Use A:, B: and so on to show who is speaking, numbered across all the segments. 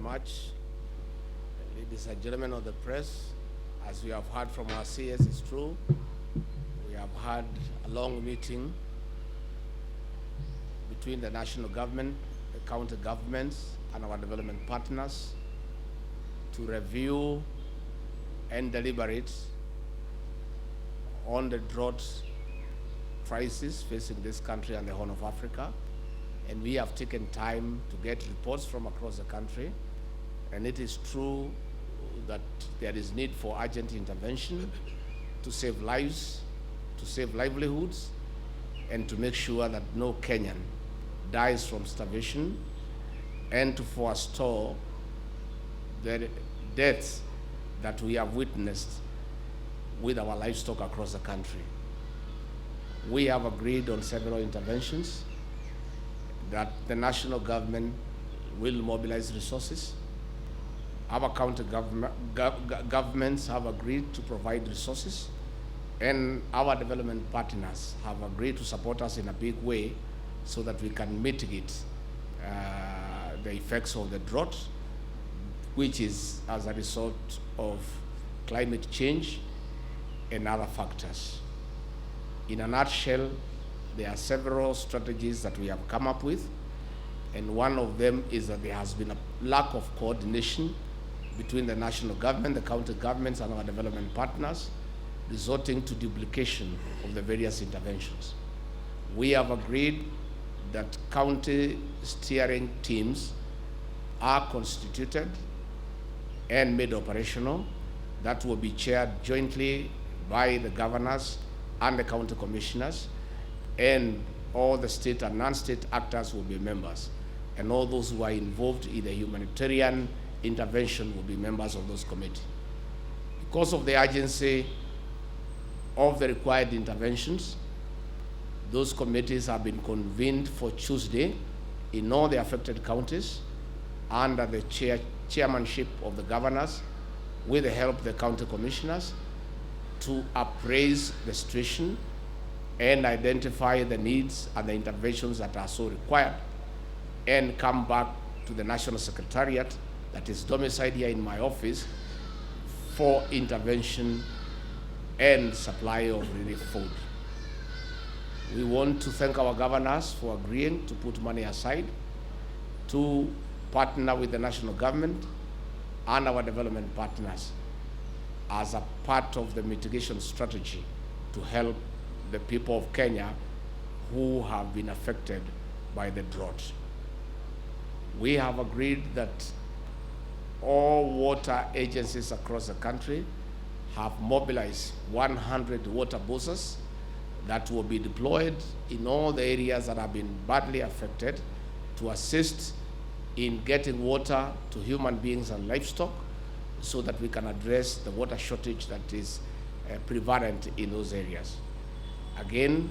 A: much. Ladies and gentlemen of the press, as we have heard from our CS, it's true. We have had a long meeting between the national government, the county governments, and our development partners to review and deliberate on the drought crisis facing this country and the Horn of Africa. And we have taken time to get reports from across the country. And it is true that there is need for urgent intervention to save lives, to save livelihoods, and to make sure that no Kenyan dies from starvation, and to forestall the deaths that we have witnessed with our livestock across the country. We have agreed on several interventions that the national government will mobilize resources. Our county governments have agreed to provide resources, and our development partners have agreed to support us in a big way so that we can mitigate the effects of the drought, which is as a result of climate change and other factors. In a nutshell, there are several strategies that we have come up with, and one of them is that there has been a lack of coordination between the national government, the county governments, and our development partners, resulting to duplication of the various interventions. We have agreed that county steering teams are constituted and made operational. That will be chaired jointly by the governors and the county commissioners, and all the state and non-state actors will be members. And all those who are involved in the humanitarian intervention will be members of those committees. Because of the urgency of the required interventions, those committees have been convened for Tuesday in all the affected counties under the chairmanship of the governors, with the help of the county commissioners, to appraise the situation and identify the needs and the interventions that are so required, and come back to the National Secretariat that is domiciled here in my office for intervention and supply of relief food. We want to thank our governors for agreeing to put money aside to partner with the national government and our development partners as a part of the mitigation strategy to help the people of Kenya who have been affected by the drought. We have agreed that all water agencies across the country have mobilized 100 water buses that will be deployed in all the areas that have been badly affected to assist in getting water to human beings and livestock, so that we can address the water shortage that is prevalent in those areas. Again,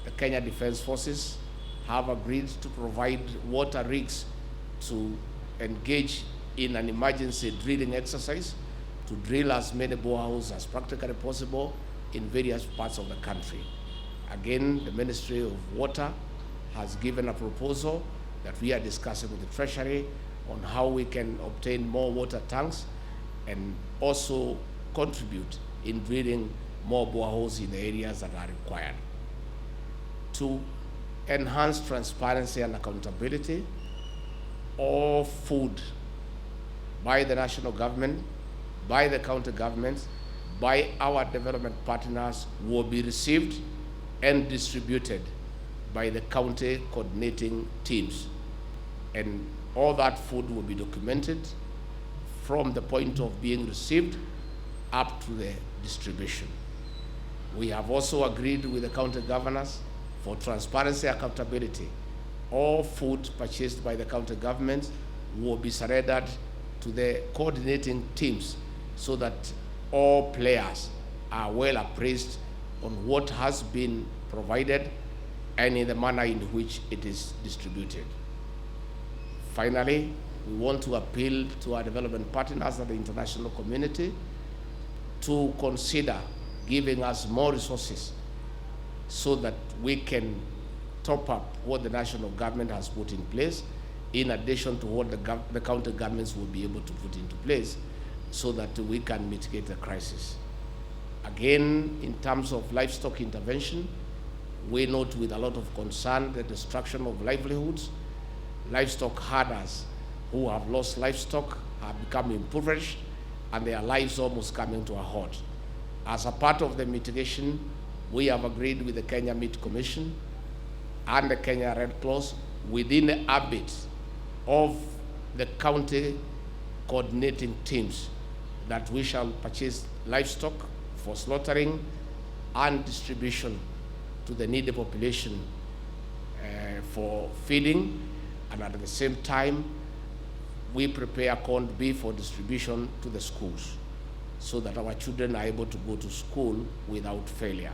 A: the Kenya Defense Forces have agreed to provide water rigs to engage in an emergency drilling exercise to drill as many boreholes as practically possible in various parts of the country. Again, the Ministry of Water has given a proposal that we are discussing with the Treasury on how we can obtain more water tanks and also contribute in drilling more boreholes in the areas that are required. To enhance transparency and accountability, all food by the national government, by the county governments, by our development partners will be received and distributed by the county coordinating teams. And all that food will be documented from the point of being received up to the distribution. We have also agreed with the county governors for transparency and accountability. All food purchased by the county governments will be surrendered to the coordinating teams so that all players are well appraised on what has been provided and in the manner in which it is distributed. Finally, we want to appeal to our development partners and the international community to consider giving us more resources so that we can top up what the national government has put in place in addition to what the county governments will be able to put into place so that we can mitigate the crisis. Again, in terms of livestock intervention, we note with a lot of concern the destruction of livelihoods. Livestock herders who have lost livestock have become impoverished and their lives almost coming to a halt. As a part of the mitigation, we have agreed with the Kenya Meat Commission and the Kenya Red Cross within the ambit of the county coordinating teams that we shall purchase livestock for slaughtering and distribution to the needy population for feeding, and at the same time, we prepare corned beef for distribution to the schools so that our children are able to go to school without failure.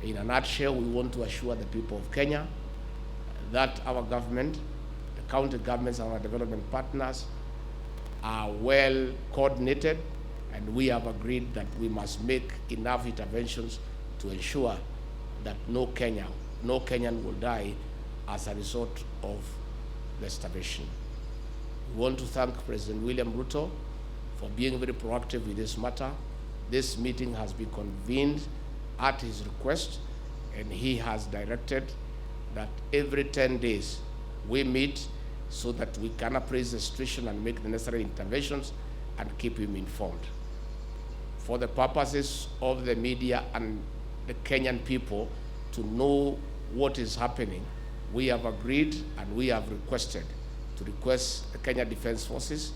A: In a nutshell, we want to assure the people of Kenya that our government, the county governments and our development partners are well coordinated, and we have agreed that we must make enough interventions to ensure that no Kenyan will die as a result of the starvation. We want to thank President William Ruto for being very proactive with this matter. This meeting has been convened at his request, and he has directed that every 10 days we meet so that we can appraise the situation and make the necessary interventions and keep him informed. For the purposes of the media and the Kenyan people to know what is happening, we have agreed and we have requested the Kenya Defense Forces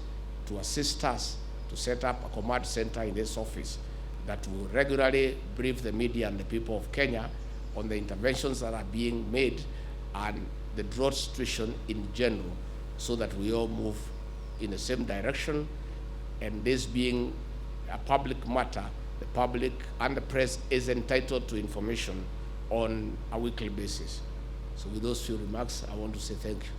A: to assist us to set up a command center in this office that will regularly brief the media and the people of Kenya on the interventions that are being made and the drought situation in general, so that we all move in the same direction. And this being a public matter, the public and the press is entitled to information on a weekly basis. So with those few remarks, I want to say thank you.